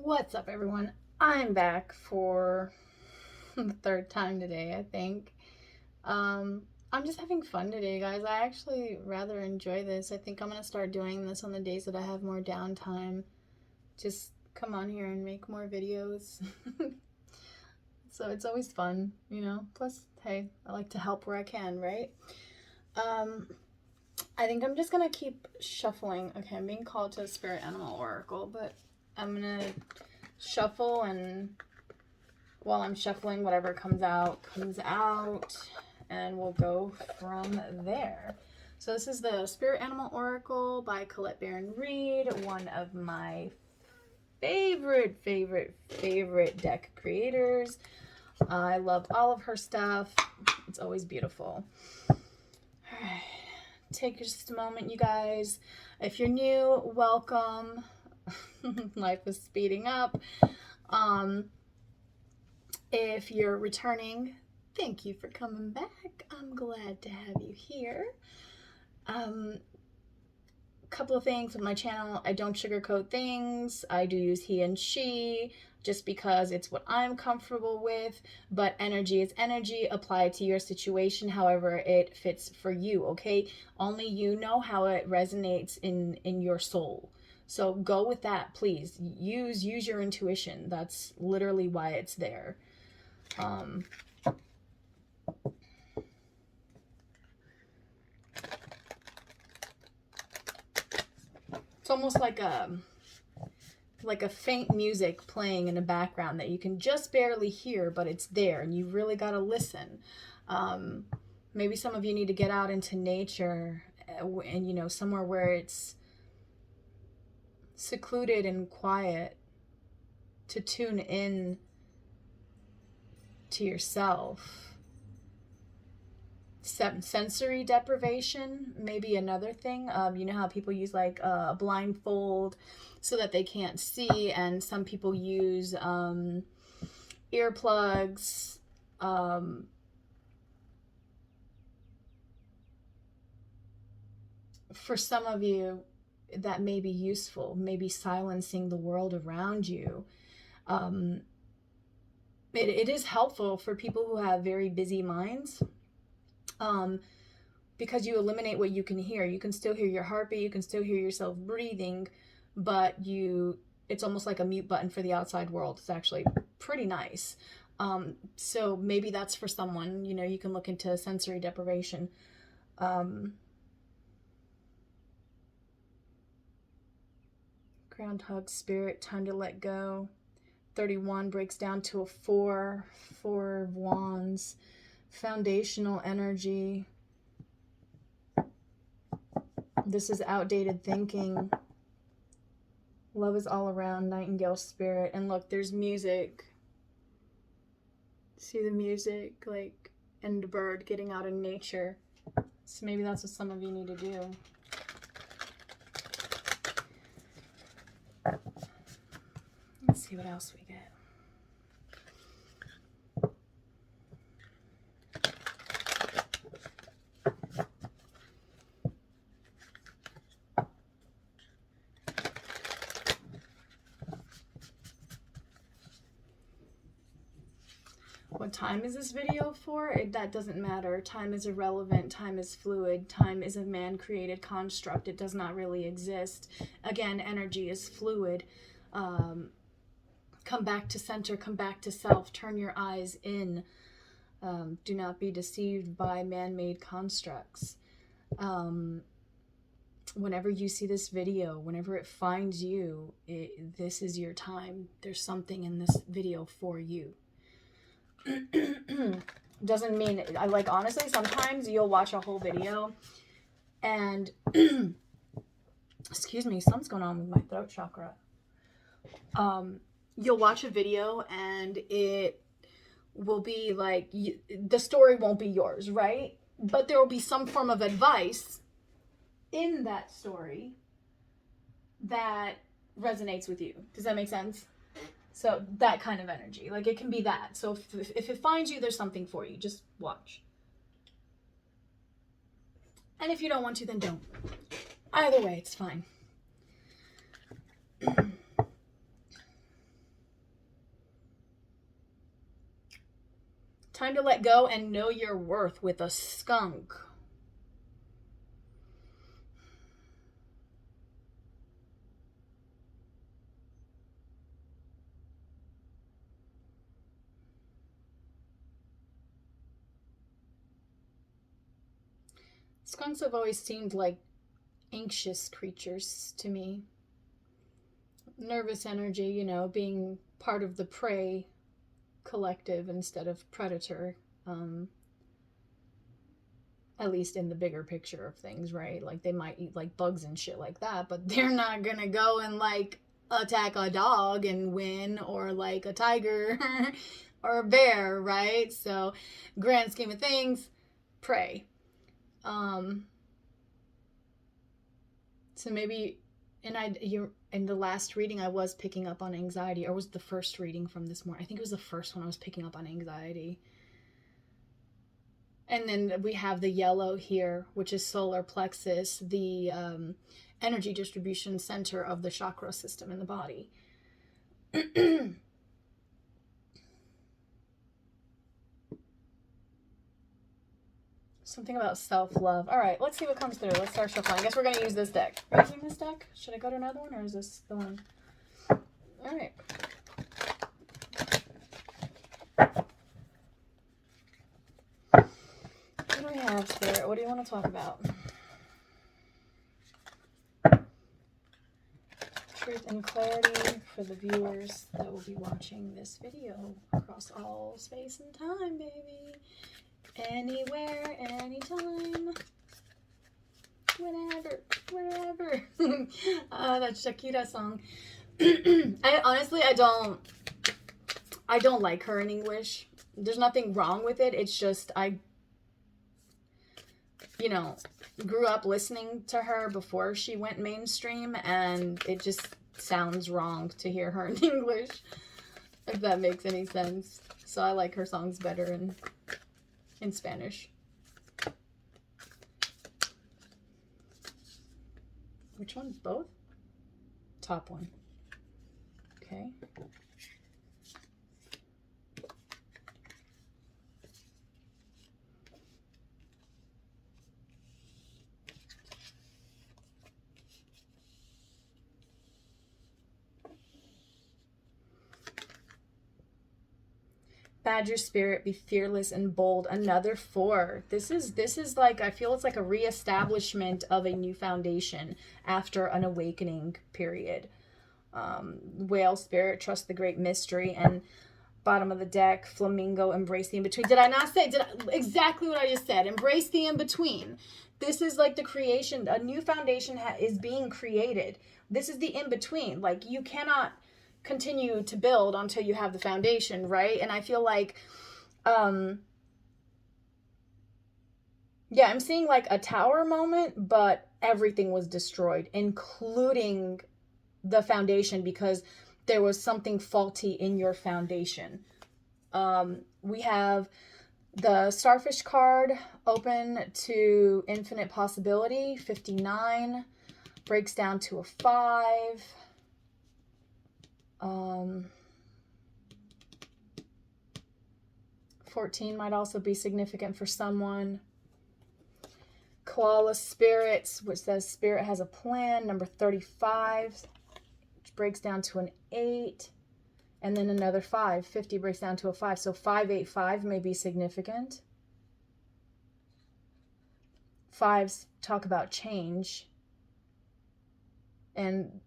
What's up, everyone? I'm back for the third time today, I think. I'm just having fun today, guys. I actually rather enjoy this. I think I'm gonna start doing this on the days that I have more downtime. Just come on here and make more videos. So it's always fun, you know? Plus, hey, I like to help where I can, right? I think I'm just gonna keep shuffling. Okay, I'm being called to a spirit animal oracle, but I'm gonna shuffle, and while I'm shuffling, whatever comes out, and we'll go from there. So this is the Spirit Animal Oracle by Colette Reed, one of my favorite deck creators. I love all of her stuff. It's always beautiful. All right. Take just a moment, you guys. If you're new, welcome. Life is speeding up. If you're returning, thank you for coming back. I'm glad to have you here. Couple of things with my channel. I don't sugarcoat things. I do use he and she just because it's what I'm comfortable with, but energy is energy. Apply it to your situation however it fits for you, okay? Only you know how it resonates in your soul. So go with that, please. Use your intuition. That's literally why it's there. It's almost like a faint music playing in the background that you can just barely hear, but it's there and you really got to listen. Maybe some of you need to get out into nature and, you know, somewhere where it's secluded and quiet to tune in to yourself. Sensory deprivation may be another thing. You know how people use like a blindfold so that they can't see, and some people use earplugs. For some of you, that may be useful, maybe silencing the world around you. It is helpful for people who have very busy minds. Because you eliminate what you can hear. You can still hear your heartbeat, you can still hear yourself breathing, but it's almost like a mute button for the outside world. It's actually pretty nice. So maybe that's for someone. You know, you can look into sensory deprivation. Groundhog spirit, time to let go. 31 breaks down to a 4 of wands. Foundational energy. This is outdated thinking. Love is all around, nightingale spirit. And look, there's music. See the music, like, and the bird getting out in nature. So maybe that's what some of you need to do. Let's see what else we get. What time is this video for? That doesn't matter. Time is irrelevant. Time is fluid. Time is a man-created construct. It does not really exist. Again, energy is fluid. Come back to center. Come back to self. Turn your eyes in. Do not be deceived by man-made constructs. Whenever you see this video, whenever it finds you, this is your time. There's something in this video for you. Doesn't mean, honestly, sometimes you'll watch a whole video and excuse me, something's going on with my throat chakra. You'll watch a video and it will be like, the story won't be yours, right? But there will be some form of advice in that story that resonates with you. Does that make sense? So that kind of energy, like it can be that. So if it finds you, there's something for you. Just watch. And if you don't want to, then don't. Either way, it's fine. Time to let go and know your worth with a skunk. Skunks have always seemed like anxious creatures to me. Nervous energy, you know, being part of the prey collective instead of predator. At least in the bigger picture of things, right? Like they might eat like bugs and shit like that, but they're not gonna go and like attack a dog and win, or like a tiger or a bear, right? So grand scheme of things, prey. So maybe, you're in the last reading I was picking up on anxiety, or was it the first reading from this morning? I think it was the first one I was picking up on anxiety. And then we have the yellow here, which is solar plexus, the energy distribution center of the chakra system in the body. Something about self-love. All right, let's see what comes through. Let's start shuffling. I guess we're going to use this deck. Are you using this deck? Should I go to another one, or is this the one? All right. What do we have, Spirit? What do you want to talk about? Truth and clarity for the viewers that will be watching this video across all space and time, baby. Anywhere, anytime, whenever, wherever. That Shakira song. I don't like her in English. There's nothing wrong with it. It's just grew up listening to her before she went mainstream, and it just sounds wrong to hear her in English, if that makes any sense. So I like her songs better in Spanish. Which one? Both? Top one. Okay. Badger spirit, be fearless and bold. Another 4. This is like, I feel it's like a reestablishment of a new foundation after an awakening period. Whale spirit, trust the great mystery. And bottom of the deck, flamingo, embrace the in-between. Did I not say? Exactly what I just said. Embrace the in-between. This is like the creation. A new foundation is being created. This is the in-between. Like, you cannot continue to build until you have the foundation, right? And I feel like I'm seeing like a tower moment, but everything was destroyed, including the foundation, because there was something faulty in your foundation. We have the starfish card, open to infinite possibility. 59 breaks down to a 5. 14 might also be significant for someone. Koala spirits, which says spirit has a plan. Number 35, which breaks down to an 8. And then another 5. 50 breaks down to a 5. So 585 may be significant. 5s talk about change. And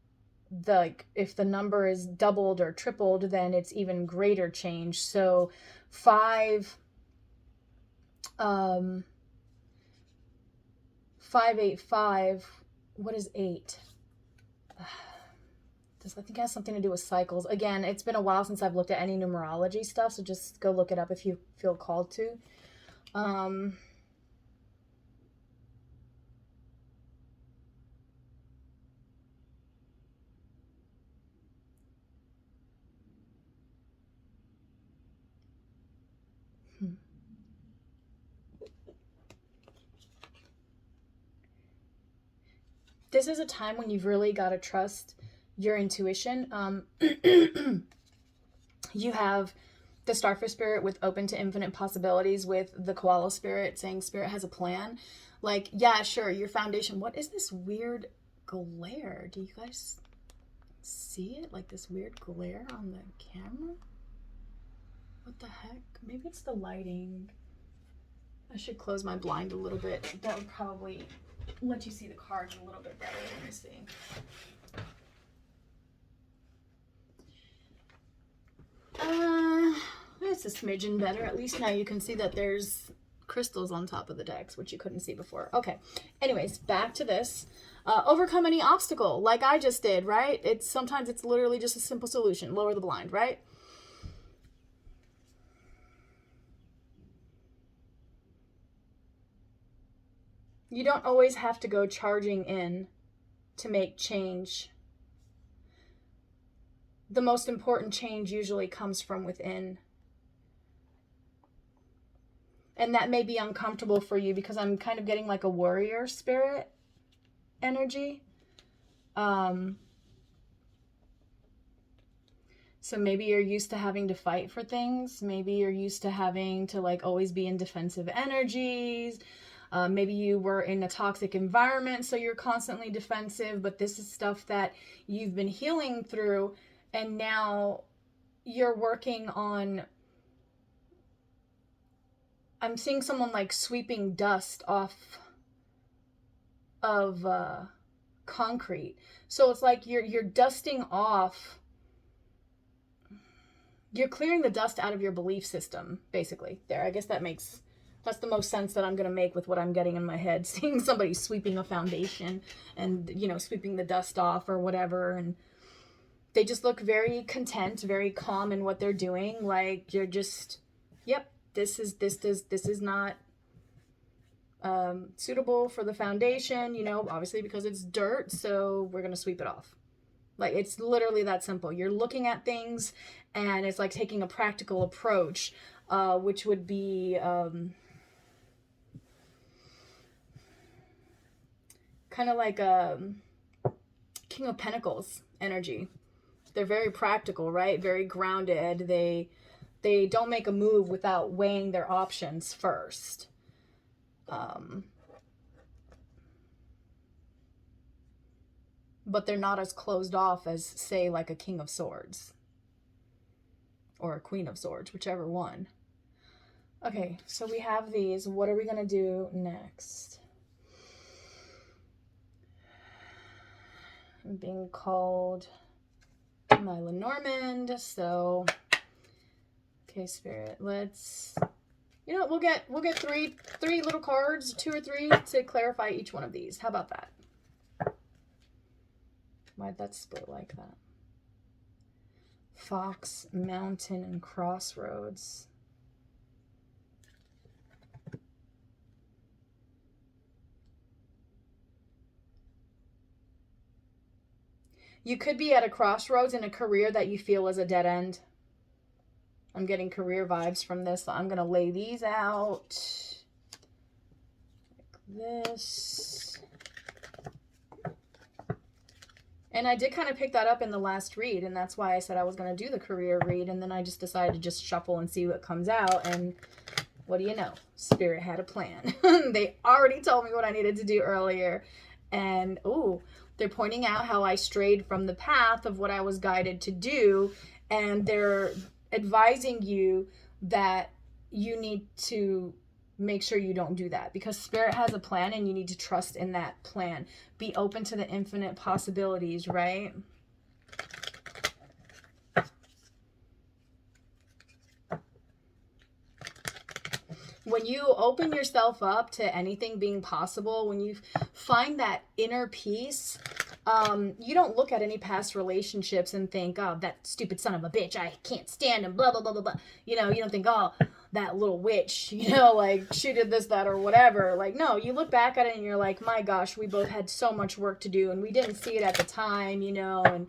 if the number is doubled or tripled, then it's even greater change. So 585, what is 8? I think it has something to do with cycles. Again, it's been a while since I've looked at any numerology stuff, so just go look it up if you feel called to. This is a time when you've really got to trust your intuition. You have the Starfish Spirit with open to infinite possibilities, with the Koala Spirit saying Spirit has a plan. Like, yeah, sure, your foundation. What is this weird glare? Do you guys see it? Like this weird glare on the camera? What the heck? Maybe it's the lighting. I should close my blind a little bit. That would probably let you see the cards a little bit better. Let me see. It's a smidgen better. At least now you can see that there's crystals on top of the decks, which you couldn't see before. Okay. Anyways, back to this. Overcome any obstacle, like I just did, right? Sometimes it's literally just a simple solution. Lower the blind, right? You don't always have to go charging in to make change. The most important change usually comes from within. And that may be uncomfortable for you because I'm kind of getting like a warrior spirit energy. So maybe you're used to having to fight for things. Maybe you're used to having to like always be in defensive energies. Maybe you were in a toxic environment, so you're constantly defensive, but this is stuff that you've been healing through, and now you're working on... I'm seeing someone like sweeping dust off of concrete. So it's like you're dusting off. You're clearing the dust out of your belief system, basically. There, I guess that's the most sense that I'm going to make with what I'm getting in my head. Seeing somebody sweeping a foundation and, you know, sweeping the dust off or whatever. And they just look very content, very calm in what they're doing. Like, you're just, yep. This is not suitable for the foundation, you know, obviously because it's dirt, so we're going to sweep it off. Like, it's literally that simple. You're looking at things, and it's like taking a practical approach, which would be kind of like a King of Pentacles energy. They're very practical, right? Very grounded. They don't make a move without weighing their options first. But they're not as closed off as, say, like a King of Swords. Or a Queen of Swords, whichever one. Okay, so we have these. What are we going to do next? I'm being called Myla Normand, so... Okay, Spirit, let's, you know, we'll get three little cards, 2 or 3, to clarify each one of these. How about that? Why'd that split like that? Fox, Mountain, and Crossroads. You could be at a crossroads in a career that you feel is a dead end. I'm getting career vibes from this, so I'm going to lay these out like this. And I did kind of pick that up in the last read, and that's why I said I was going to do the career read, and then I just decided to just shuffle and see what comes out, and what do you know? Spirit had a plan. They already told me what I needed to do earlier, and ooh, they're pointing out how I strayed from the path of what I was guided to do, and they're advising you that you need to make sure you don't do that, because Spirit has a plan and you need to trust in that plan. Be open to the infinite possibilities, right? When you open yourself up to anything being possible, when you find that inner peace, you don't look at any past relationships and think, oh, that stupid son of a bitch, I can't stand him, blah, blah, blah, blah, blah. You know, you don't think, oh, that little witch, you know, like, she did this, that, or whatever. Like, no, you look back at it and you're like, my gosh, we both had so much work to do, and we didn't see it at the time, you know, and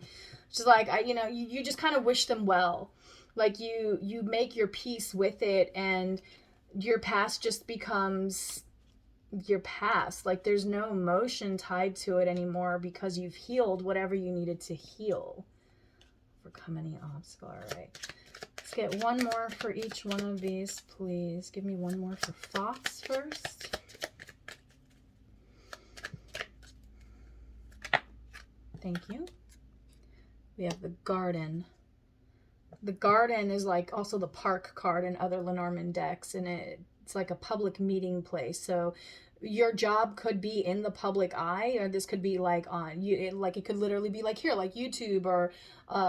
just like, you just kind of wish them well. Like, you make your peace with it, and your past just becomes your past. Like, there's no emotion tied to it anymore because you've healed whatever you needed to heal. Overcome any obstacle. All right, Let's get one more for each one of these, please. Give me one more for Fox first. Thank you. We have the Garden. The Garden is like also the Park card in other Lenormand decks, and it's like a public meeting place. So your job could be in the public eye, or this could be like on you, like it could literally be like here, like YouTube or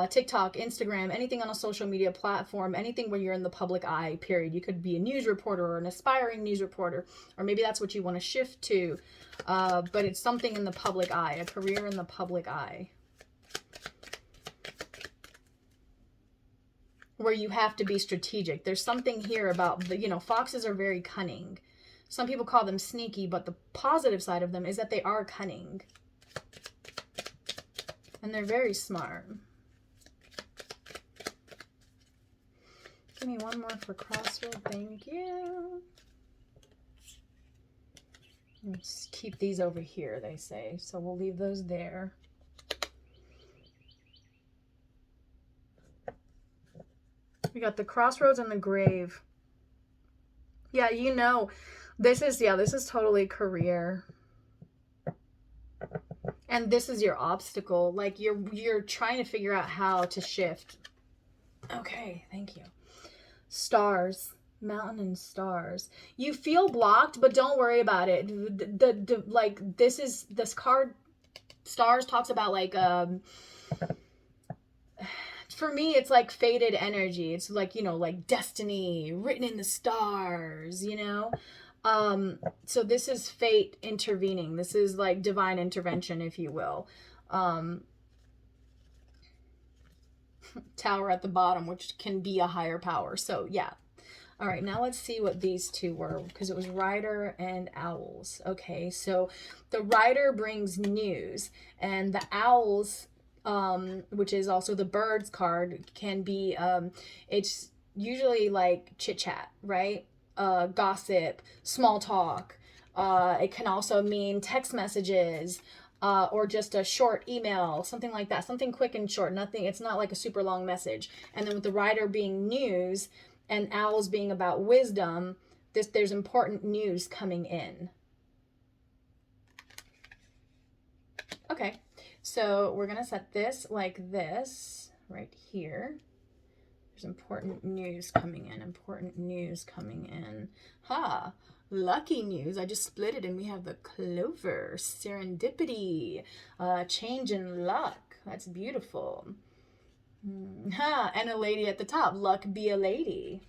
TikTok, Instagram, anything on a social media platform, anything where you're in the public eye, period. You could be a news reporter or an aspiring news reporter, or maybe that's what you want to shift to. But it's something in the public eye, a career in the public eye, where you have to be strategic. There's something here about the, you know, foxes are very cunning. Some people call them sneaky, but the positive side of them is that they are cunning. And they're very smart. Give me one more for Crossroad. Thank you. Let's keep these over here, they say. So we'll leave those there. We got the Crossroads and the Grave. Yeah, you know, this is totally career. And this is your obstacle. Like you're trying to figure out how to shift. Okay, thank you. Stars. Mountain and stars. You feel blocked, but don't worry about it. Like this card, stars, talks about like for me, it's like faded energy. It's like, you know, like destiny written in the stars, you know? So this is fate intervening. This is like divine intervention, if you will. Tower at the bottom, which can be a higher power. So yeah. All right, now let's see what these two were, because it was Rider and Owls. Okay, so the Rider brings news, and the Owls, which is also the Birds card, can be, it's usually like chit-chat, right? Gossip, small talk. It can also mean text messages, or just a short email, something like that, something quick and short. Nothing, it's not like a super long message. And then with the Rider being news and Owls being about wisdom, there's important news coming in. Okay, so we're gonna set this like this right here. There's important news coming in, important news coming in. Ha, lucky news. I just split it and we have the Clover, serendipity, change in luck. That's beautiful. Ha, and a lady at the top. Luck be a lady.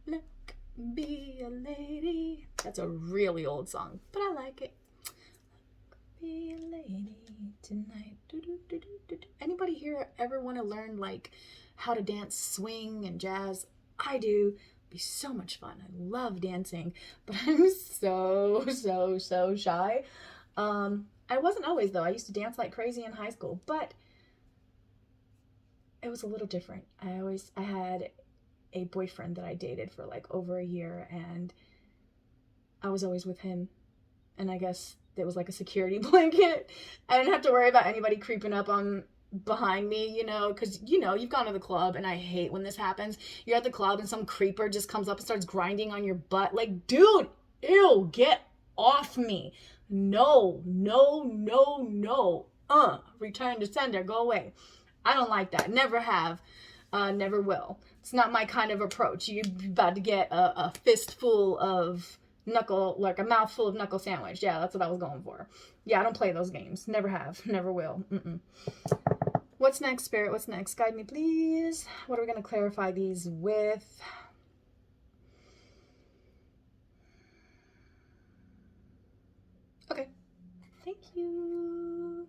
Luck be a lady. That's a really old song, but I like it. Luck be a lady tonight. Anybody here ever want to learn like how to dance swing and jazz? I do. It'd be so much fun. I love dancing, but I'm so shy. I wasn't always though. I used to dance like crazy in high school, but it was a little different. I had a boyfriend that I dated for like over a year, and I was always with him. And I guess it was like a security blanket. I didn't have to worry about anybody creeping up on behind me, you know, because, you know, you've gone to the club, and I hate when this happens. You're at the club and some creeper just comes up and starts grinding on your butt. Like, dude, ew, get off me. No. Return to sender, go away. I don't like that. Never have. Never will. It's not my kind of approach. You're about to get a fistful of knuckle, like a mouthful of knuckle sandwich. Yeah, that's what I was going for. Yeah, I don't play those games. Never have. Never will. What's next, Spirit? What's next? Guide me, please. What are we going to clarify these with? Okay. Thank you.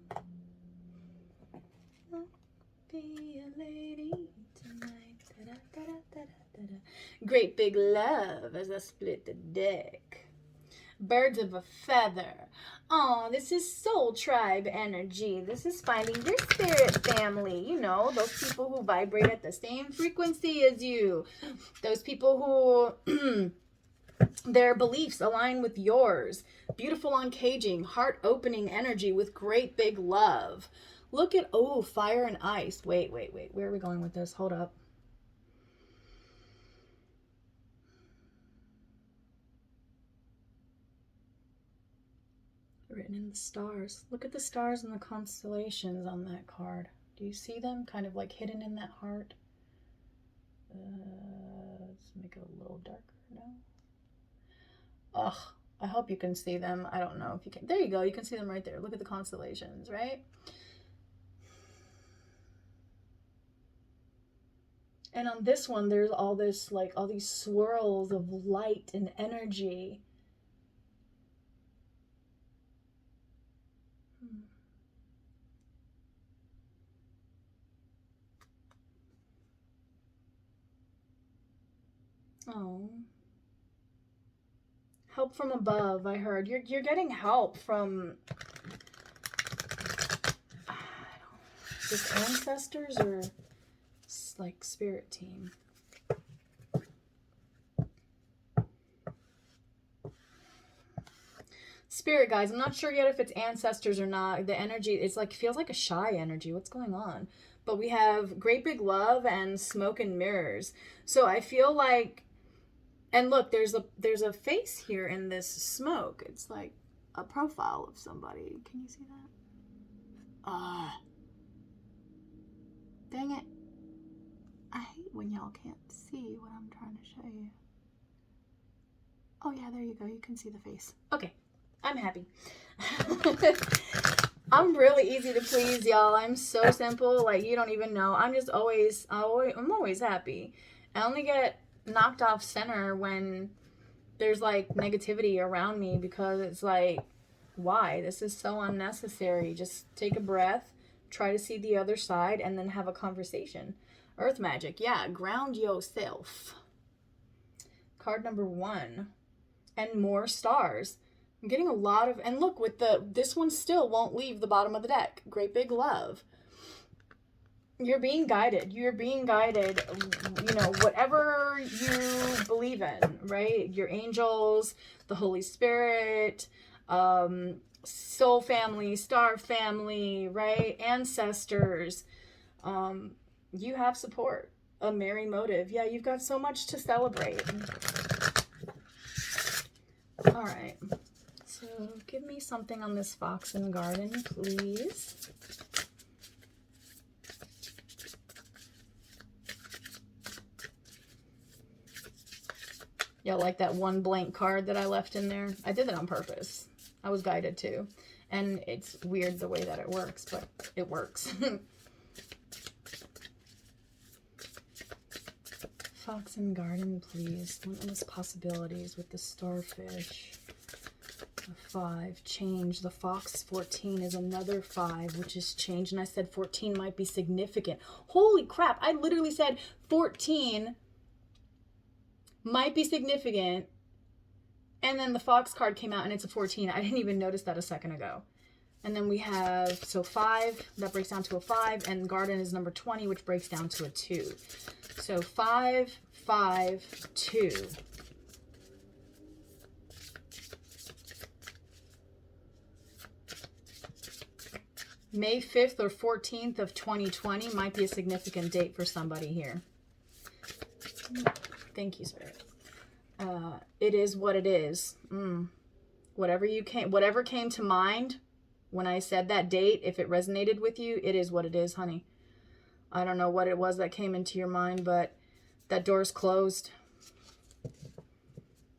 Be a lady tonight. Great big love as I split the deck. Birds of a feather. Oh, this is soul tribe energy. This is finding your spirit family. You know, those people who vibrate at the same frequency as you. Those people who their beliefs align with yours. Beautiful uncaging, heart-opening energy with great big love. Look at, oh, fire and ice. Wait. Where are we going with this? Hold up. in the stars. Look at the stars and the constellations on that card. Do you see them kind of like hidden in that heart? Let's make it a little darker now. Ugh, I hope you can see them. I don't know if you can. There you go. You can see them right there. Look at the constellations, right? And on this one, there's all this, like, all these swirls of light and energy. Oh. Help from above, I heard. You're getting help from just ancestors or like spirit team. Spirit guys, I'm not sure yet if it's ancestors or not. The energy, it's like, feels like a shy energy. What's going on? But we have great big love and smoke and mirrors. So I feel like, and look, there's a face here in this smoke. It's like a profile of somebody. Can you see that? Dang it. I hate when y'all can't see what I'm trying to show you. Oh yeah, there you go. You can see the face. Okay, I'm happy. I'm really easy to please, y'all. I'm so simple. Like, you don't even know. I'm always happy. I only get knocked off center when there's like negativity around me, because it's like, why? This is so unnecessary. Just take a breath, try to see the other side, and then have a conversation. Earth magic, yeah, ground yourself. Card number 1. And more stars. I'm getting a lot of, and look, with this one still won't leave the bottom of the deck. Great big love. You're being guided. You're being guided, you know, whatever you believe in, right? Your angels, the Holy Spirit, soul family, star family, right? Ancestors. You have support. A merry motive. Yeah, you've got so much to celebrate. All right. So give me something on this fox and garden, please. Yeah, like that one blank card that I left in there. I did that on purpose. I was guided to. And it's weird the way that it works, but it works. Fox and garden, please. Limitless possibilities with the starfish. A 5. Change. The fox 14 is another 5, which is change. And I said 14 might be significant. Holy crap. I literally said 14 might be significant. And then the fox card came out and it's a 14. I didn't even notice that a second ago. And then we have, so 5, that breaks down to a 5, and garden is number 20, which breaks down to a 2. So 5, 5, 2. May 5th or 14th of 2020 might be a significant date for somebody here. Thank you, Spirit. It is what it is. Whatever came to mind when I said that date, if it resonated with you, it is what it is, honey. I don't know what it was that came into your mind, but that door's closed.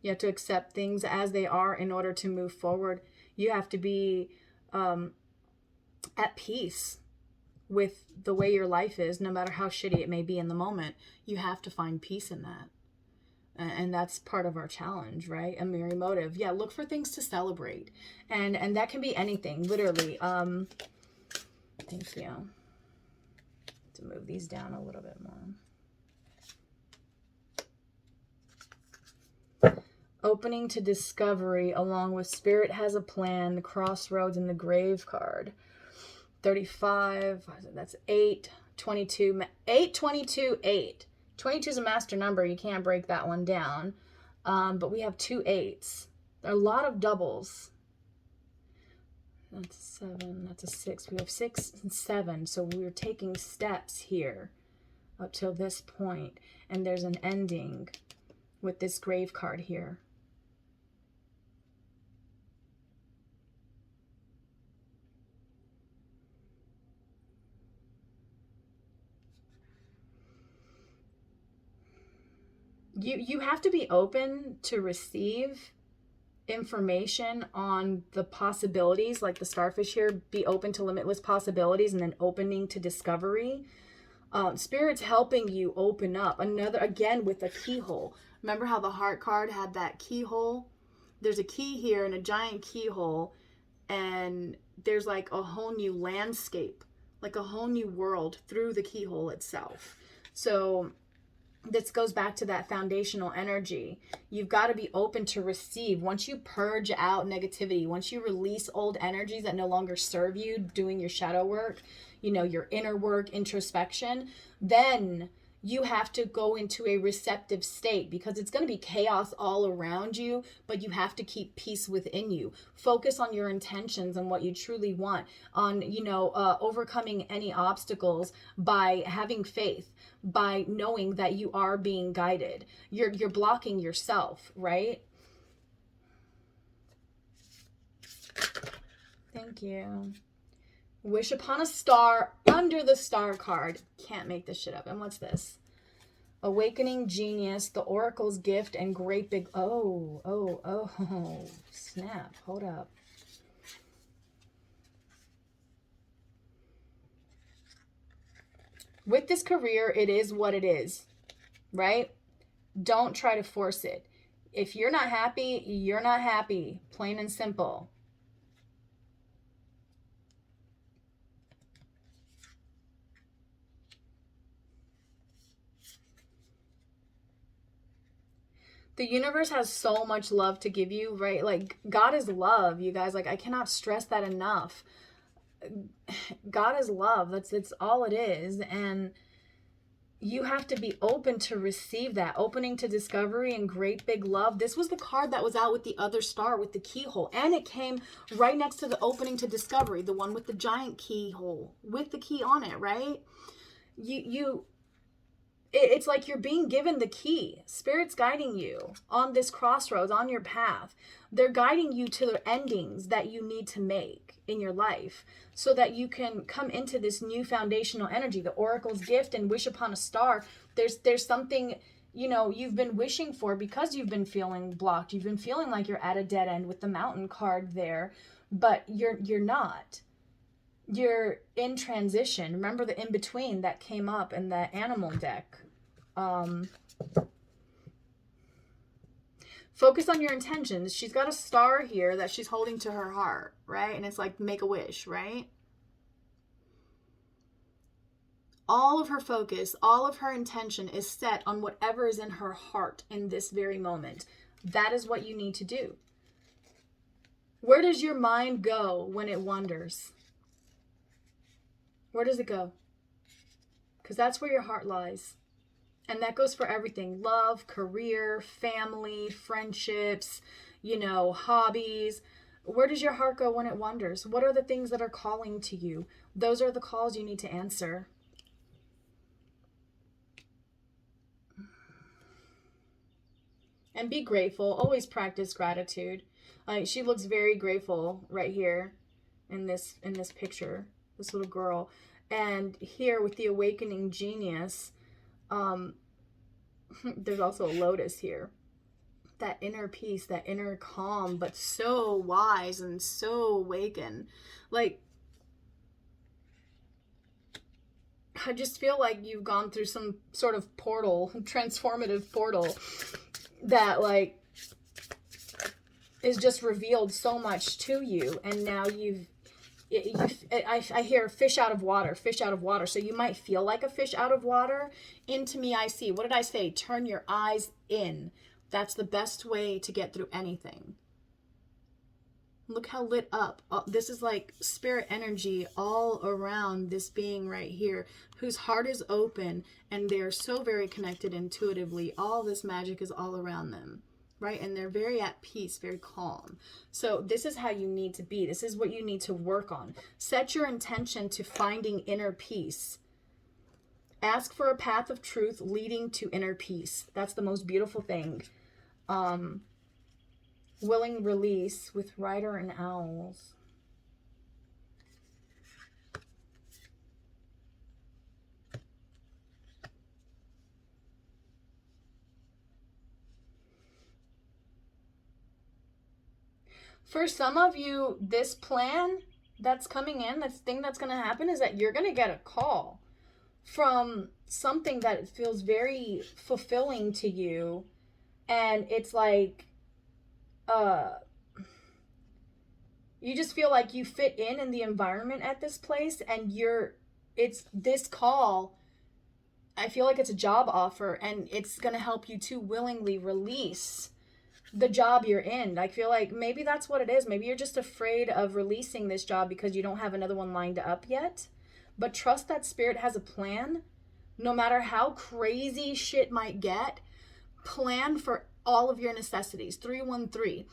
You have to accept things as they are in order to move forward. You have to be at peace with the way your life is, no matter how shitty it may be in the moment. You have to find peace in that. And that's part of our challenge, right? A merry motive. Yeah, look for things to celebrate. And that can be anything, literally. Thank you. To move these down a little bit more. Opening to discovery, along with Spirit has a plan, the crossroads, and the grave card. 35, that's 8, 22, 8, 22, 8. 22 is a master number. You can't break that one down. But we have 2 8s. There are a lot of doubles. That's 7. That's a 6. We have 6 and 7. So we're taking steps here up till this point. And there's an ending with this grave card here. you have to be open to receive information on the possibilities, like the starfish here, be open to limitless possibilities and then opening to discovery. Spirit's helping you open up another, again, with a keyhole. Remember how the heart card had that keyhole? There's a key here and a giant keyhole, and there's like a whole new landscape, like a whole new world through the keyhole itself. So this goes back to that foundational energy. You've got to be open to receive. Once you purge out negativity, once you release old energies that no longer serve you, doing your shadow work, you know, your inner work, introspection, then you have to go into a receptive state, because it's going to be chaos all around you, but you have to keep peace within you. Focus on your intentions and what you truly want, on, you know, overcoming any obstacles by having faith, by knowing that you are being guided. You're blocking yourself, right? Thank you. Wish upon a star under the star card. Can't make this shit up. And what's this? Awakening genius, the oracle's gift, and great big... Oh, snap. Hold up. With this career, it is what it is, right? Don't try to force it. If you're not happy, you're not happy. Plain and simple. The universe has so much love to give you, right? Like, God is love, you guys. Like, I cannot stress that enough. God is love. It's all it is. And you have to be open to receive that. Opening to discovery and great big love. This was the card that was out with the other star with the keyhole. And it came right next to the opening to discovery, the one with the giant keyhole with the key on it, right? It's like you're being given the key. Spirit's guiding you on this crossroads, on your path. They're guiding you to the endings that you need to make in your life so that you can come into this new foundational energy, the oracle's gift and wish upon a star. There's something, you know, you've been wishing for because you've been feeling blocked. You've been feeling like you're at a dead end with the mountain card there, but you're not. You're in transition. Remember the in-between that came up in the animal deck. Focus on your intentions. She's got a star here that she's holding to her heart, right? And it's like make a wish, right? All of her focus, all of her intention is set on whatever is in her heart in this very moment. That is what you need to do. Where does your mind go when it wanders? Where does it go? Because that's where your heart lies. And that goes for everything. Love, career, family, friendships, you know, hobbies. Where does your heart go when it wanders? What are the things that are calling to you? Those are the calls you need to answer. And be grateful. Always practice gratitude. She looks very grateful right here in this picture, this little girl. And here with the awakening genius, there's also a lotus here. That inner peace, that inner calm, but so wise and so awakened. Like, I just feel like you've gone through some sort of portal, transformative portal, that like is just revealed so much to you. And now I hear fish out of water, fish out of water. So you might feel like a fish out of water. Into me I see. What did I say? Turn your eyes in. That's the best way to get through anything. Look how lit up. This is like spirit energy all around this being right here, whose heart is open and they're so very connected intuitively. All this magic is all around them. Right? And they're very at peace, very calm. So this is how you need to be. This is what you need to work on. Set your intention to finding inner peace. Ask for a path of truth leading to inner peace. That's the most beautiful thing. Willing release with Rider and Owls. For some of you, this plan that's coming in, this thing that's going to happen is that you're going to get a call from something that feels very fulfilling to you. And it's like, you just feel like you fit in the environment at this place, and it's this call. I feel like it's a job offer, and it's going to help you to willingly release the job you're in. I feel like maybe that's what it is. Maybe you're just afraid of releasing this job because you don't have another one lined up yet. But trust that Spirit has a plan. No matter how crazy shit might get, plan for all of your necessities. 313.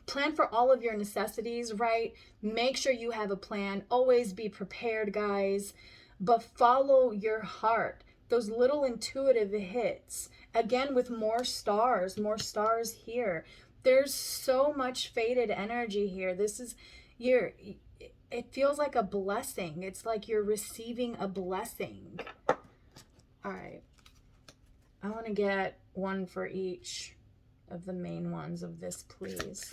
Plan for all of your necessities, right? Make sure you have a plan. Always be prepared, guys. But follow your heart. Those little intuitive hits. Again, with more stars here. There's so much faded energy here. It feels like a blessing. It's like you're receiving a blessing. All right. I want to get one for each of the main ones of this, please.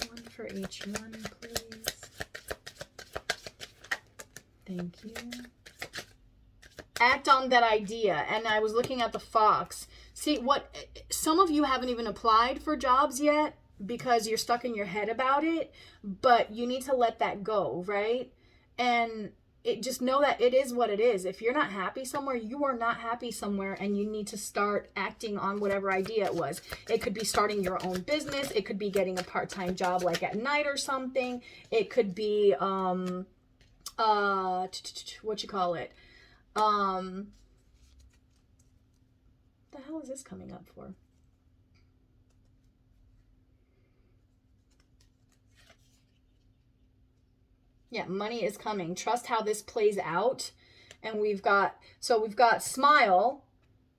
One for each one, please. Thank you. Act on that idea. And I was looking at the fox. See, what some of you haven't even applied for jobs yet because you're stuck in your head about it, but you need to let that go, right? And just know that it is what it is. If you're not happy somewhere, you are not happy somewhere, and you need to start acting on whatever idea it was. It could be starting your own business. It could be getting a part-time job like at night or something. It could be what you call it? The hell is this coming up for? Yeah, money is coming. Trust how this plays out. And we've got Smile.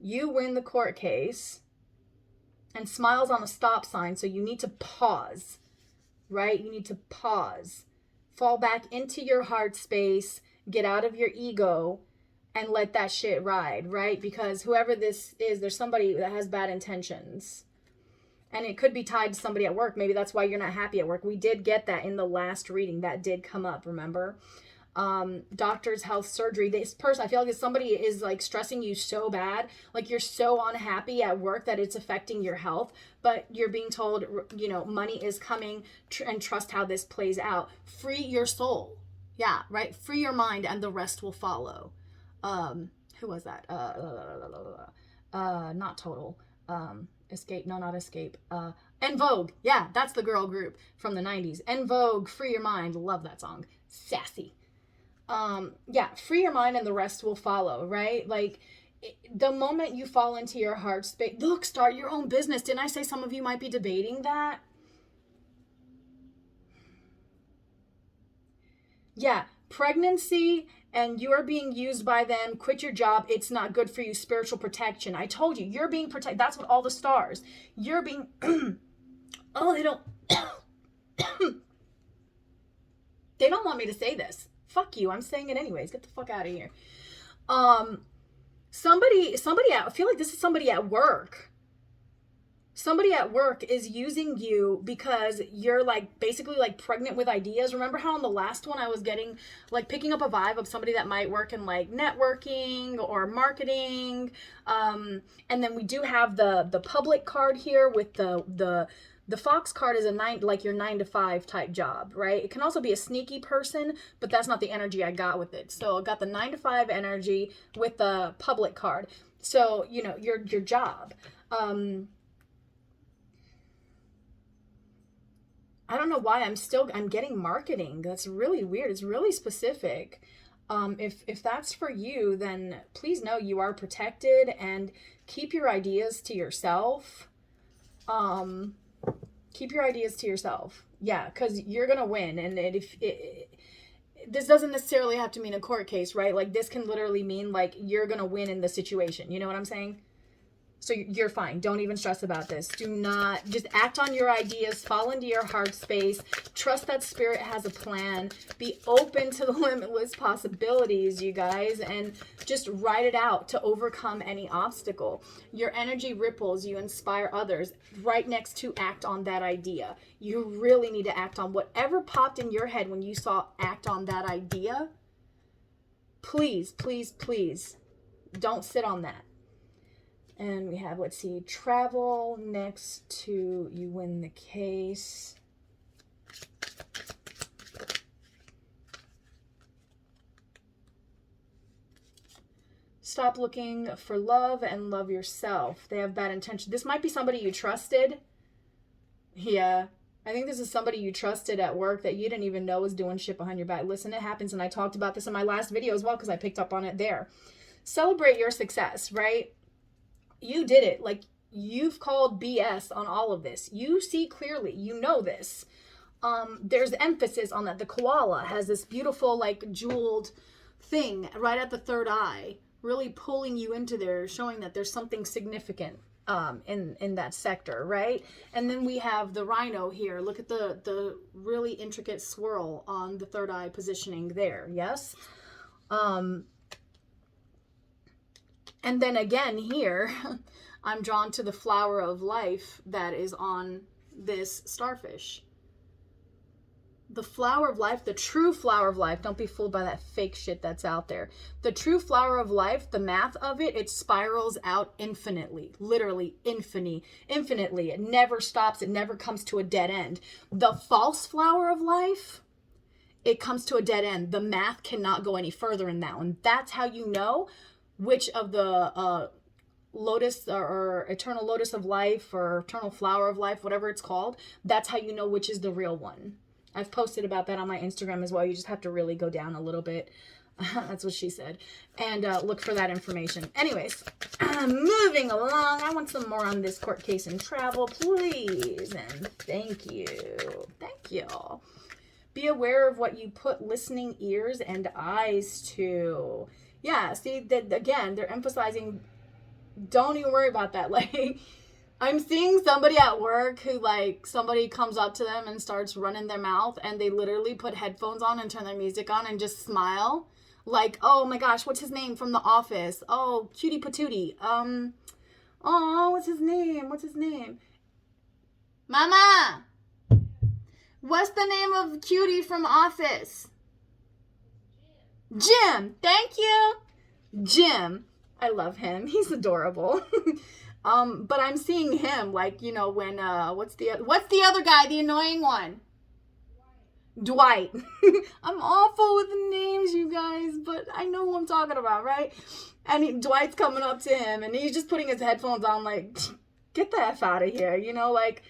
You win the court case. And Smile's on a stop sign, so you need to pause. Right? You need to pause. Fall back into your heart space. Get out of your ego. And let that shit ride, right? Because whoever this is, there's somebody that has bad intentions. And it could be tied to somebody at work. Maybe that's why you're not happy at work. We did get that in the last reading. That did come up, remember? Doctors, health, surgery. This person, I feel like if somebody is like stressing you so bad, like you're so unhappy at work that it's affecting your health, but you're being told, you know, money is coming, and trust how this plays out. Free your soul. Yeah, right? Free your mind, and the rest will follow. Who was that? Not Total. Escape. No, not Escape. En Vogue. Yeah, that's the girl group from the 90s. En Vogue, Free Your Mind. Love that song. Sassy. Yeah, free your mind and the rest will follow, right? Like, the moment you fall into your heart space, look, start your own business. Didn't I say some of you might be debating that? Yeah, pregnancy and you're being used by them, quit your job, it's not good for you, spiritual protection. I told you, you're being protected. That's what all the stars. You're being, oh, they don't, they don't want me to say this. Fuck you, I'm saying it anyways. Get the fuck out of here. Somebody, I feel like this is somebody at work. Somebody at work is using you because you're like basically like pregnant with ideas. Remember how on the last one I was getting like picking up a vibe of somebody that might work in like networking or marketing. And then we do have the public card here with the Fox card is a 9, like your 9 to 5 type job, right? It can also be a sneaky person, but that's not the energy I got with it. So I got the 9 to 5 energy with the public card. So, you know, your job. I don't know why I'm getting marketing. That's really weird. It's really specific. If that's for you, then please know you are protected and keep your ideas to yourself. Keep your ideas to yourself. Yeah, because you're going to win. And this doesn't necessarily have to mean a court case, right? Like this can literally mean like you're going to win in the situation. You know what I'm saying? So you're fine. Don't even stress about this. Do not, just act on your ideas, fall into your heart space, trust that spirit has a plan, be open to the limitless possibilities, you guys, and just write it out to overcome any obstacle. Your energy ripples, you inspire others. Right next to act on that idea. You really need to act on whatever popped in your head when you saw act on that idea. Please, please, please don't sit on that. And we have, let's see, travel next to you win the case. Stop looking for love and love yourself. They have bad intention. This might be somebody you trusted. Yeah. I think this is somebody you trusted at work that you didn't even know was doing shit behind your back. Listen, it happens, and I talked about this in my last video as well because I picked up on it there. Celebrate your success, right? You did it. Like, you've called BS on all of this. You see clearly. You know this. There's emphasis on that. The koala has this beautiful, like, jeweled thing right at the third eye, really pulling you into there, showing that there's something significant in that sector, right? And then we have the rhino here. Look at the really intricate swirl on the third eye positioning there. Yes. And then again here, I'm drawn to the flower of life that is on this starfish. The flower of life, the true flower of life, don't be fooled by that fake shit that's out there. The true flower of life, the math of it, it spirals out infinitely, literally infinitely. It never stops. It never comes to a dead end. The false flower of life, it comes to a dead end. The math cannot go any further in that one. That's how you know which of the lotus or eternal lotus of life or eternal flower of life, whatever it's called, that's how you know which is the real one. I've posted about that on my Instagram as well. You just have to really go down a little bit. That's what she said. And look for that information. Anyways, moving along. I want some more on this court case and travel, please. And thank you. Thank you. Be aware of what you put listening ears and eyes to. Yeah, see, that again, they're emphasizing, don't even worry about that. Like, I'm seeing somebody at work who, like, somebody comes up to them and starts running their mouth, and they literally put headphones on and turn their music on and just smile. Like, oh my gosh, what's his name from The Office? Oh, Cutie Patootie. Oh, what's his name? What's his name? Mama! What's the name of Cutie from Office? Jim. Thank you. Jim. I love him. He's adorable. But I'm seeing him, like, you know, when, what's the other guy, the annoying one? Dwight. I'm awful with the names, you guys, but I know who I'm talking about, right? And Dwight's coming up to him, and he's just putting his headphones on, like, get the F out of here, you know, like,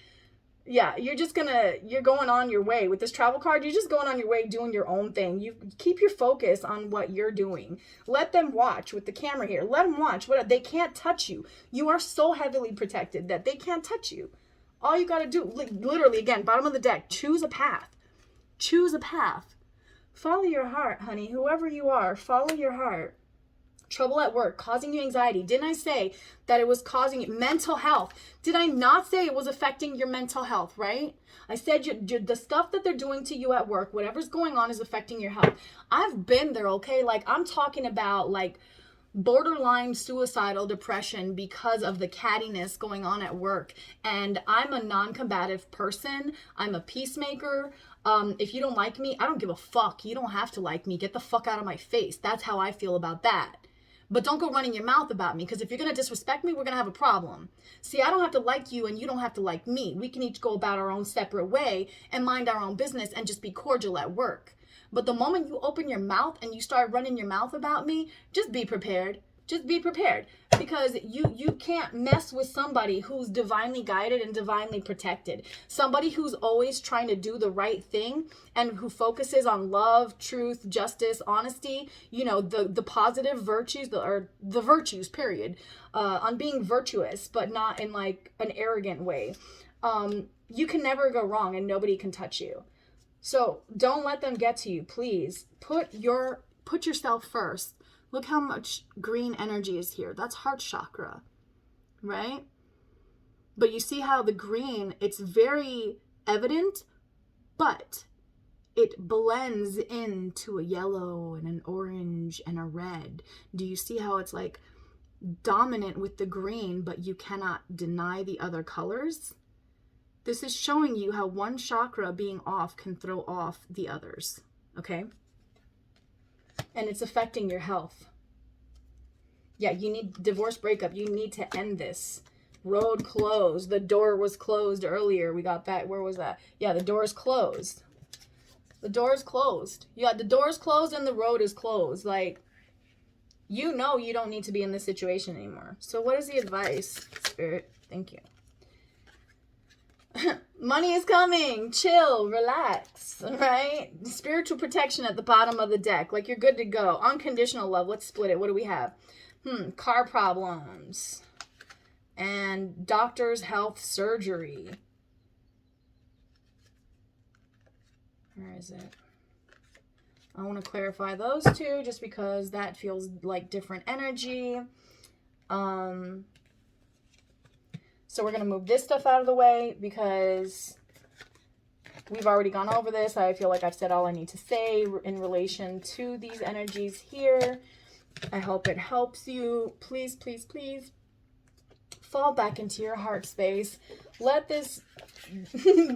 yeah, you're going on your way. With this travel card, you're just going on your way doing your own thing. You keep your focus on what you're doing. Let them watch with the camera here. Let them watch. They can't touch you. You are so heavily protected that they can't touch you. All you got to do, literally, again, bottom of the deck, choose a path. Choose a path. Follow your heart, honey. Whoever you are, follow your heart. Trouble at work, causing you anxiety. Didn't I say that it was causing you mental health? Did I not say it was affecting your mental health, right? I said the stuff that they're doing to you at work, whatever's going on is affecting your health. I've been there, okay? Like, I'm talking about, like, borderline suicidal depression because of the cattiness going on at work. And I'm a non-combative person. I'm a peacemaker. If you don't like me, I don't give a fuck. You don't have to like me. Get the fuck out of my face. That's how I feel about that. But don't go running your mouth about me, because if you're going to disrespect me, we're going to have a problem. See, I don't have to like you, and you don't have to like me. We can each go about our own separate way and mind our own business and just be cordial at work. But the moment you open your mouth and you start running your mouth about me, just be prepared. Just be prepared, because you can't mess with somebody who's divinely guided and divinely protected. Somebody who's always trying to do the right thing and who focuses on love, truth, justice, honesty, you know, the positive virtues, or the virtues, period, on being virtuous, but not in, like, an arrogant way. You can never go wrong, and nobody can touch you. So don't let them get to you, please. Put yourself first. Look how much green energy is here. That's heart chakra. right? But you see how the green, it's very evident, but it blends into a yellow and an orange and a red. Do you see how it's like dominant with the green, but you cannot deny the other colors? This is showing you how one chakra being off can throw off the others, okay? And it's affecting your health. Yeah, you need divorce breakup. You need to end this. Road closed. The door was closed earlier. We got that. Where was that? Yeah, the door is closed. The door is closed. Yeah, the door is closed and the road is closed. Like, you know you don't need to be in this situation anymore. So what is the advice, Spirit? Thank you. Money is coming. Chill. Relax. Right? Spiritual protection at the bottom of the deck. Like, you're good to go. Unconditional love. Let's split it. What do we have? Car problems. And doctor's health surgery. Where is it? I want to clarify those two just because that feels like different energy. So we're going to move this stuff out of the way because we've already gone over this. I feel like I've said all I need to say in relation to these energies here. I hope it helps you. Please, please, please fall back into your heart space. Let this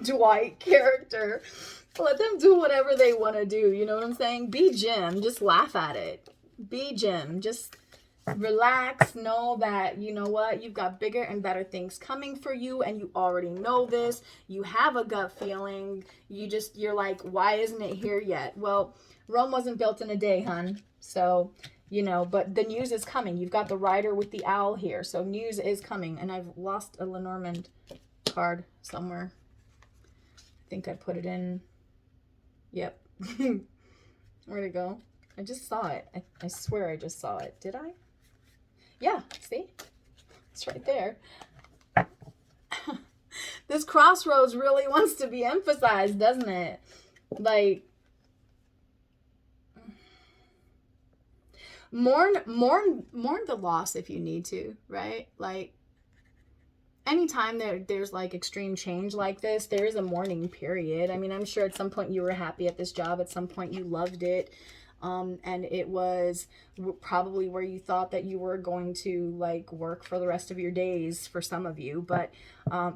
Dwight character, let them do whatever they want to do. You know what I'm saying? Be Jim. Just laugh at it. Be Jim. Just relax. Know that, you know what? You've got bigger and better things coming for you, and you already know this. You have a gut feeling. You're like, why isn't it here yet? Well, Rome wasn't built in a day, hun. So, you know, but the news is coming. You've got the rider with the owl here. So news is coming. And I've lost a Lenormand card somewhere. I think I put it in. Yep. Where'd it go? I just saw it. I swear I just saw it. Did I? Yeah, see? It's right there. This crossroads really wants to be emphasized, doesn't it? Like, mourn the loss if you need to, right? Like, anytime there's like extreme change like this, there is a mourning period. I mean, I'm sure at some point you were happy at this job, at some point you loved it, and it was probably where you thought that you were going to like work for the rest of your days for some of you. But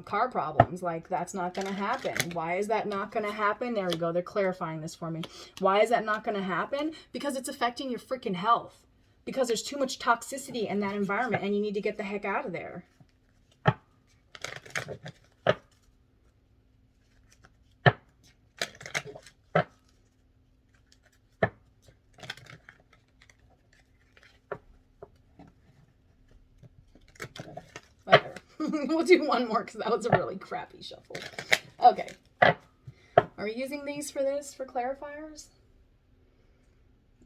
car problems, like, that's not going to happen. Why is that not going to happen? There we go. They're clarifying this for me. Why is that not going to happen? Because it's affecting your freaking health. Because there's too much toxicity in that environment and you need to get the heck out of there. Whatever. We'll do one more because that was a really crappy shuffle. Okay. Are we using these for this, for clarifiers?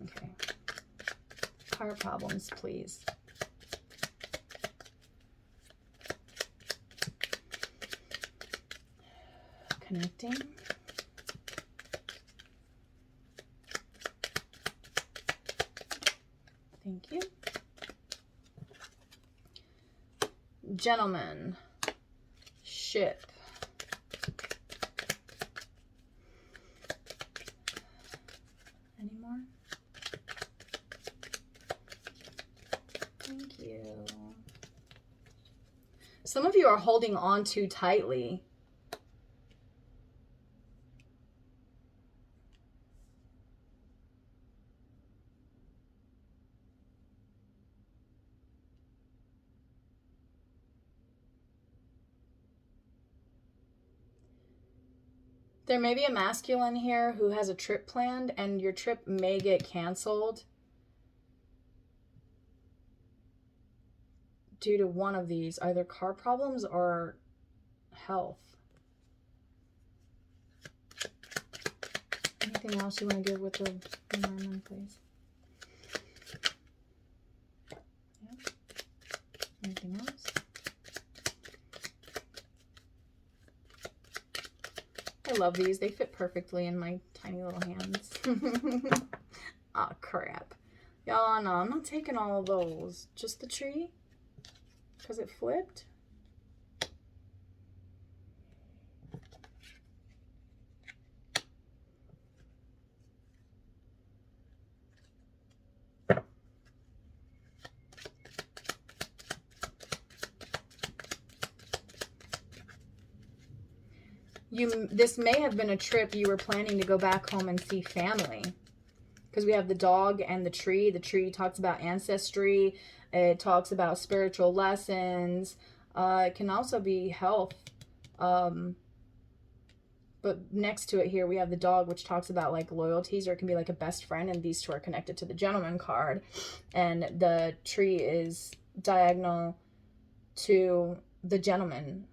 Okay. Car problems, please. Connecting. Thank you. Gentlemen. Ship. Any more? Thank you. Some of you are holding on too tightly. There may be a masculine here who has a trip planned, and your trip may get canceled due to one of these, either car problems or health. Anything else you want to give with the environment, please? Yeah. Anything else? I love these. They fit perfectly in my tiny little hands. Oh, crap. Y'all, no, I'm not taking all of those. Just the tree? because it flipped. This may have been a trip you were planning to go back home and see family, because we have the dog and the tree. The tree talks about ancestry. It talks about spiritual lessons. It can also be health. But next to it here, we have the dog, which talks about like loyalties, or it can be like a best friend. And these two are connected to the gentleman card. And the tree is diagonal to the gentleman.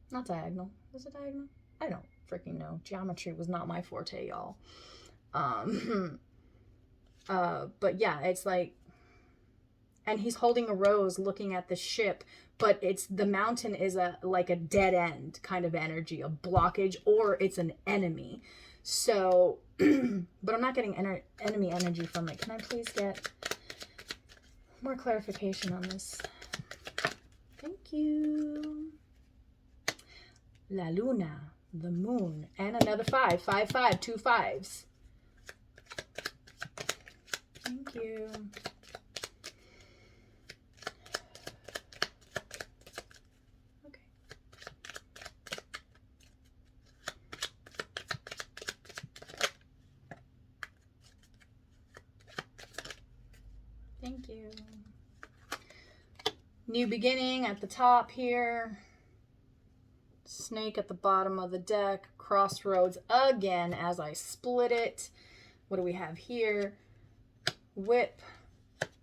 Not diagonal. Was it diagonal? I don't freaking know. Geometry was not my forte, y'all. But yeah, it's like, and he's holding a rose looking at the ship, but it's, the mountain is like a dead end kind of energy, a blockage, or it's an enemy. So, but I'm not getting enemy energy from it. Can I please get more clarification on this? Thank you. La Luna, the moon, and another 5. 5, 5, 2 5s. Thank you. Okay. Thank you. New beginning at the top here. Snake at the bottom of the deck. Crossroads again as I split it. What do we have here? Whip,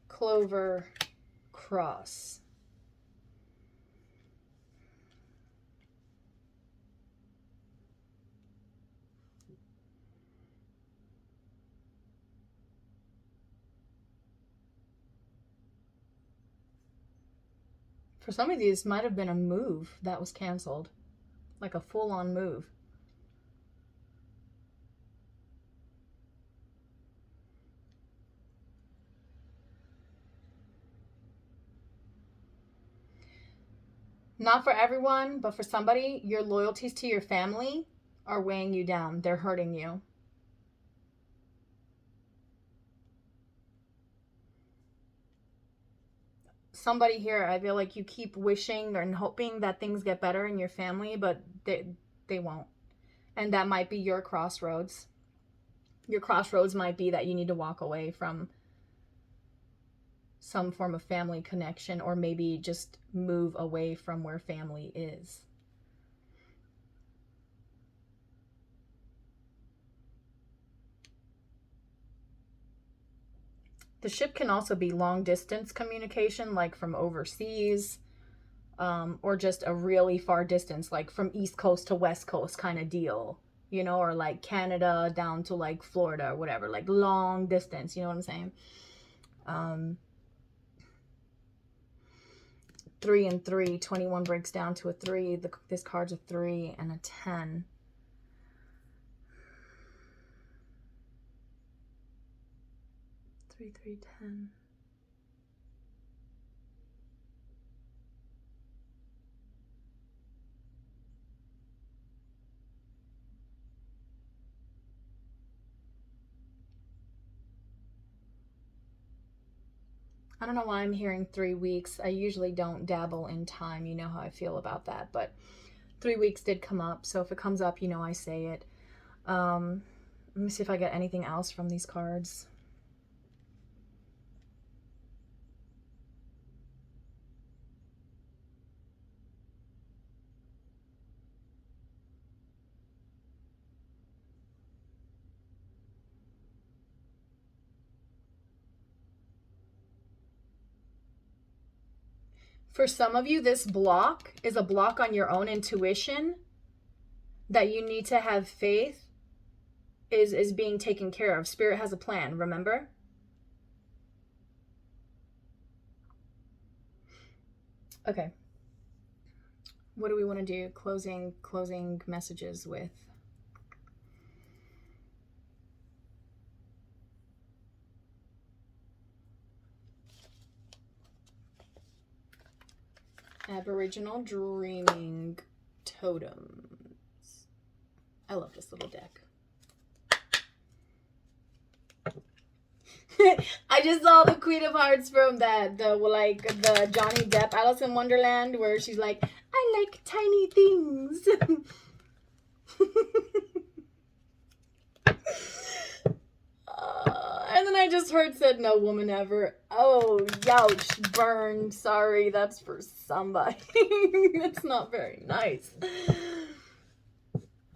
clover, cross. For some of these, might have been a move that was canceled. Like a full-on move. Not for everyone, but for somebody, your loyalties to your family are weighing you down. They're hurting you. Somebody here, I feel like you keep wishing and hoping that things get better in your family, but they won't. And that might be your crossroads. Your crossroads might be that you need to walk away from some form of family connection, or maybe just move away from where family is. The ship can also be long distance communication, like from overseas, or just a really far distance, like from East Coast to West Coast kind of deal, you know, or like Canada down to like Florida or whatever, like long distance, you know what I'm saying? 3 and 3, 21 breaks down to a 3. This card's a 3 and a 10. Three, 3, 10. I don't know why I'm hearing 3 weeks. I usually don't dabble in time. You know how I feel about that. But 3 weeks did come up. So if it comes up, you know I say it. Let me see if I get anything else from these cards. For some of you, this block is a block on your own intuition that you need to have faith is being taken care of. Spirit has a plan, remember? Okay. What do we want to do? Closing messages with. Aboriginal Dreaming Totems. I love this little deck. I just saw the Queen of Hearts from the Johnny Depp Alice in Wonderland, where she's like, I like tiny things. And then I just heard said no woman ever. Oh, youch, burn. Sorry, that's for somebody. It's not very nice.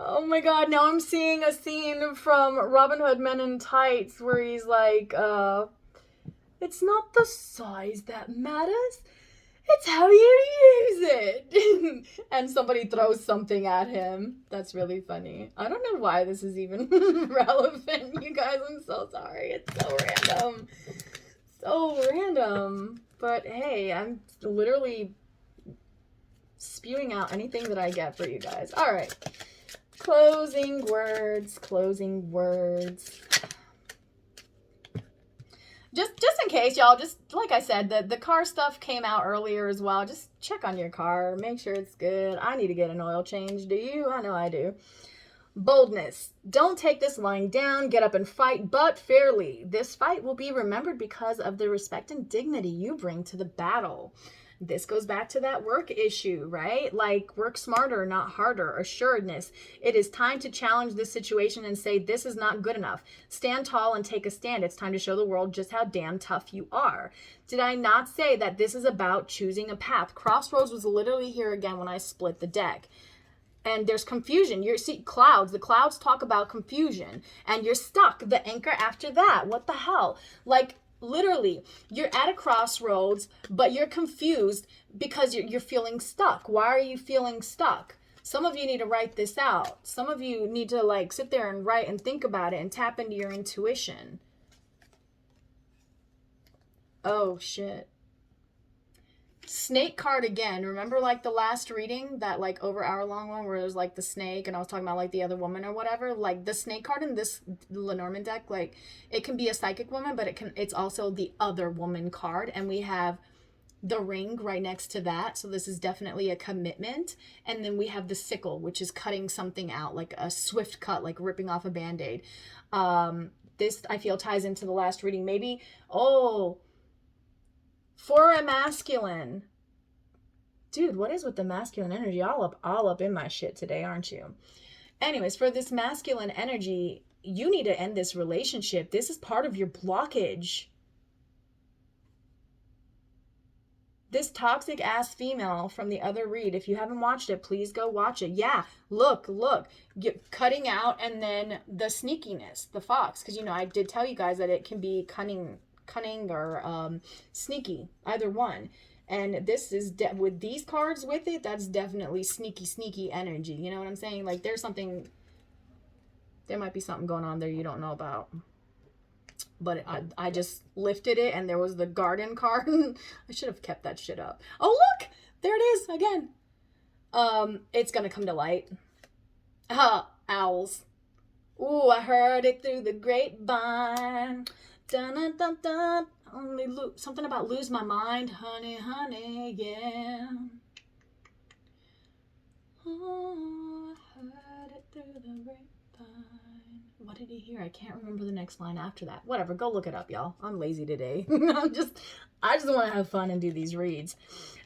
Oh my god, now I'm seeing a scene from Robin Hood Men in Tights where he's like, it's not the size that matters, it's how you use it. And somebody throws something at him. That's really funny. I don't know why this is even relevant, you guys. I'm so sorry. It's so random. So random. But hey, I'm literally spewing out anything that I get for you guys. All right. Closing words. Just in case, y'all, just like I said, the car stuff came out earlier as well. Just check on your car. Make sure it's good. I need to get an oil change. Do you? I know I do. Boldness. Don't take this lying down. Get up and fight, but fairly. This fight will be remembered because of the respect and dignity you bring to the battle. This goes back to that work issue, right? Like, work smarter, not harder. Assuredness. It is time to challenge this situation and say, this is not good enough. Stand tall and take a stand. It's time to show the world just how damn tough you are. Did I not say that this is about choosing a path? Crossroads was literally here again when I split the deck. And there's confusion. You see clouds. The clouds talk about confusion. And you're stuck. The anchor after that. What the hell? Like, literally, you're at a crossroads, but you're confused because you're feeling stuck. Why are you feeling stuck? Some of you need to write this out. Some of you need to like sit there and write and think about it and tap into your intuition. Oh, shit. Snake card again. Remember like the last reading, that like over hour long one where there's like the snake and I was talking about like the other woman or whatever? Like the snake card in this Lenormand deck, like it can be a psychic woman, but it's also the other woman card, and we have the ring right next to that. So this is definitely a commitment. And then we have the sickle, which is cutting something out, like a swift cut, like ripping off a band-aid. This I feel ties into the last reading. Maybe, for a masculine. Dude, what is with the masculine energy? All up in my shit today, aren't you? Anyways, for this masculine energy, you need to end this relationship. This is part of your blockage. This toxic ass female from the other read, if you haven't watched it, please go watch it. Yeah, look, you're cutting out, and then the sneakiness, the fox. Because, you know, I did tell you guys that it can be cunning or sneaky, either one. And this is with these cards with it, that's definitely sneaky energy. You know what I'm saying? Like there might be something going on there you don't know about. But I just lifted it and there was the garden card. I should have kept that shit up. Oh, look, there it is again. It's gonna come to light. Owls. Ooh, I heard it through the grapevine. Dun, dun, dun, dun. Only something about lose my mind, honey, yeah. Oh, I heard it through the grapevine. What did he hear? I can't remember the next line after that. Whatever, go look it up, y'all. I'm lazy today. I just want to have fun and do these reads.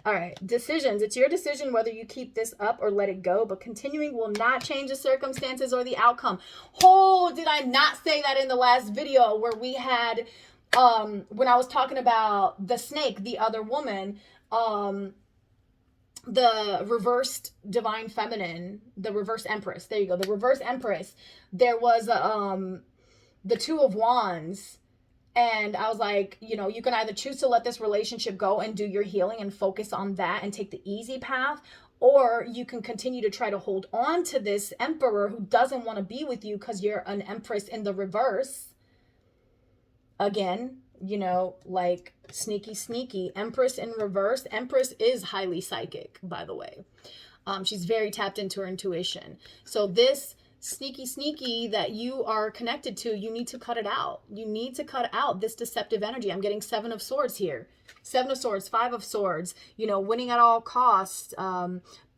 All right, decisions. It's your decision whether you keep this up or let it go, but continuing will not change the circumstances or the outcome. Oh, did I not say that in the last video where we had, when I was talking about the snake, the other woman, the reversed divine feminine, the reverse empress. There you go. The reverse empress. There was, the Two of Wands. And I was like, you know, you can either choose to let this relationship go and do your healing and focus on that and take the easy path, or you can continue to try to hold on to this emperor who doesn't want to be with you because you're an empress in the reverse. Again, you know, like sneaky, empress in reverse. Empress is highly psychic, by the way. She's very tapped into her intuition. So this sneaky that you are connected to, you need to cut it out. You need to cut out this deceptive energy. I'm getting 7 of Swords here. 7 of Swords, 5 of Swords, you know, winning at all costs.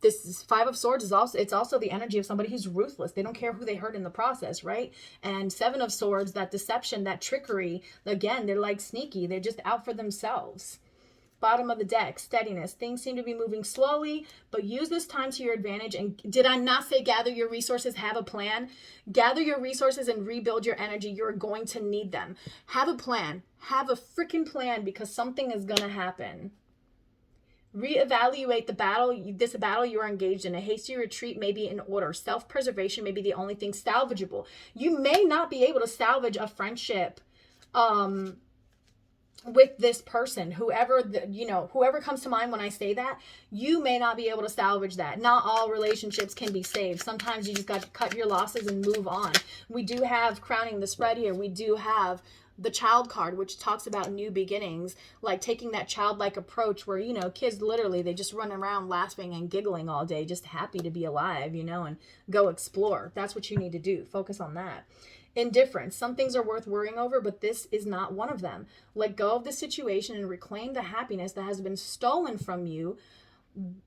This is 5 of Swords is also, it's also the energy of somebody who's ruthless. They don't care who they hurt in the process, right? And 7 of Swords, that deception, that trickery, again, they're like sneaky. They're just out for themselves. Bottom of the deck, steadiness. Things seem to be moving slowly, but use this time to your advantage. And did I not say gather your resources, have a plan? Gather your resources and rebuild your energy. You're going to need them. Have a plan. Have a freaking plan, because something is going to happen. Reevaluate this battle you are engaged in. A hasty retreat may be in order. Self-preservation may be the only thing salvageable. You may not be able to salvage a friendship with this person, whoever comes to mind when I say that. You may not be able to salvage that. Not all relationships can be saved. Sometimes you just got to cut your losses and move on. We do have crowning the spread here. We do have the Child card, which talks about new beginnings, like taking that childlike approach where, you know, kids literally, they just run around laughing and giggling all day, just happy to be alive, you know, and go explore. That's what you need to do. Focus on that. Indifference. Some things are worth worrying over, but this is not one of them. Let go of the situation and reclaim the happiness that has been stolen from you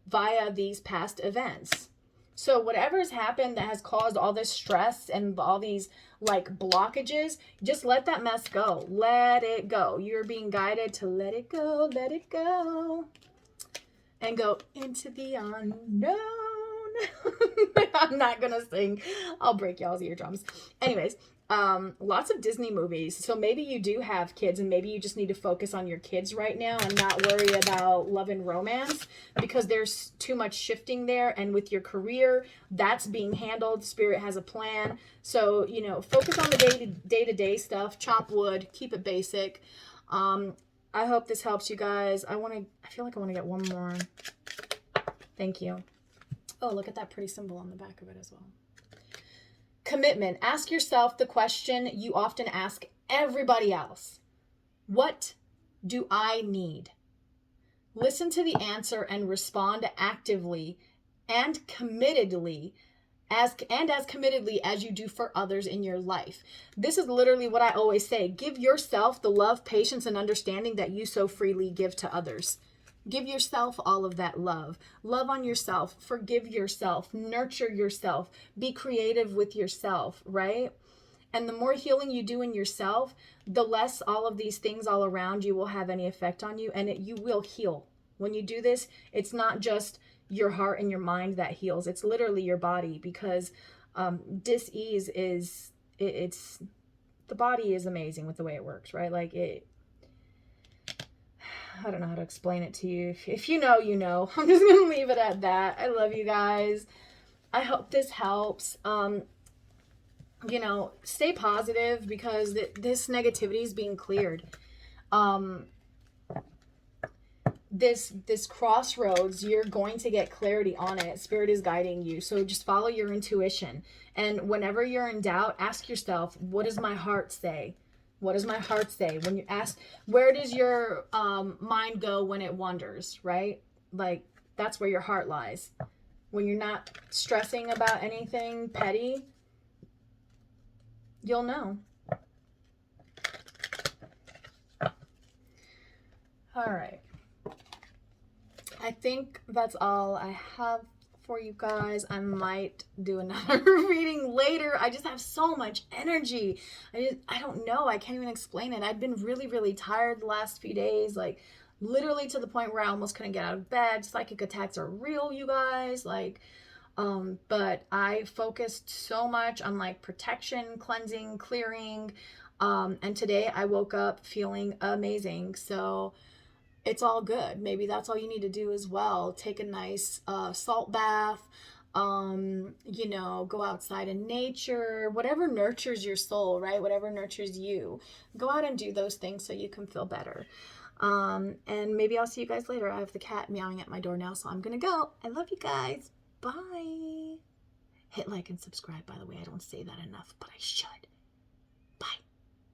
via these past events. So whatever has happened that has caused all this stress and all these like blockages, just let that mess go. Let it go. You're being guided to let it go, and go into the unknown. I'm not gonna sing. I'll break y'all's eardrums. Anyways, lots of Disney movies. So maybe you do have kids, and maybe you just need to focus on your kids right now and not worry about love and romance, because there's too much shifting there. And with your career, that's being handled. Spirit has a plan. So, you know, focus on the day-to-day stuff. Chop wood. Keep it basic. I hope this helps you guys. I feel like I want to get one more. Thank you. Oh, look at that pretty symbol on the back of it as well. Commitment. Ask yourself the question you often ask everybody else. What do I need? Listen to the answer and respond actively and committedly as committedly as you do for others in your life. This is literally what I always say. Give yourself the love, patience, and understanding that you so freely give to others. Give yourself all of that love. Love on yourself. Forgive yourself. Nurture yourself. Be creative with yourself, right? And the more healing you do in yourself, the less all of these things all around you will have any effect on you, and you will heal. When you do this, it's not just your heart and your mind that heals. It's literally your body, because dis-ease it's the body is amazing with the way it works, right? Like I don't know how to explain it to you. If you know, you know. I'm just going to leave it at that. I love you guys. I hope this helps. You know, stay positive, because this negativity is being cleared. This crossroads, you're going to get clarity on it. Spirit is guiding you. So just follow your intuition. And whenever you're in doubt, ask yourself, what does my heart say? What does my heart say? When you ask, where does your mind go when it wanders, right? Like, that's where your heart lies. When you're not stressing about anything petty, you'll know. All right. I think that's all I have for you guys. I might do another reading later. I just have so much energy. I don't know. I can't even explain it. I've been really, really tired the last few days. Like, literally to the point where I almost couldn't get out of bed. Psychic attacks are real, you guys. Like, but I focused so much on like protection, cleansing, clearing. And today I woke up feeling amazing. So it's all good. Maybe that's all you need to do as well. Take a nice salt bath, you know, go outside in nature, whatever nurtures your soul, right? Whatever nurtures you. Go out and do those things so you can feel better. And maybe I'll see you guys later. I have the cat meowing at my door now, so I'm going to go. I love you guys. Bye. Hit like and subscribe, by the way. I don't say that enough, but I should.